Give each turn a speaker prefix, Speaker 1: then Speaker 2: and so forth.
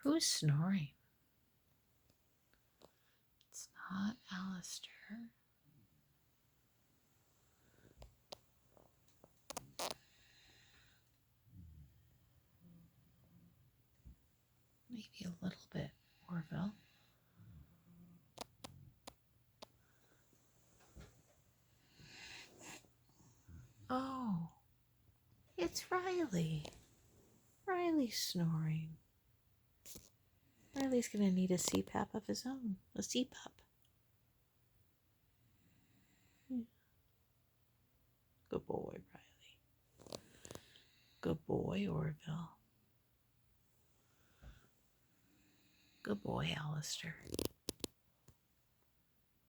Speaker 1: Who's snoring? It's not Alistair. Maybe a little bit, Orville. Oh, it's Riley. Riley's snoring. Riley's gonna need a CPAP of his own. A CPAP. Good boy, Riley. Good boy, Orville. Good boy, Alistair.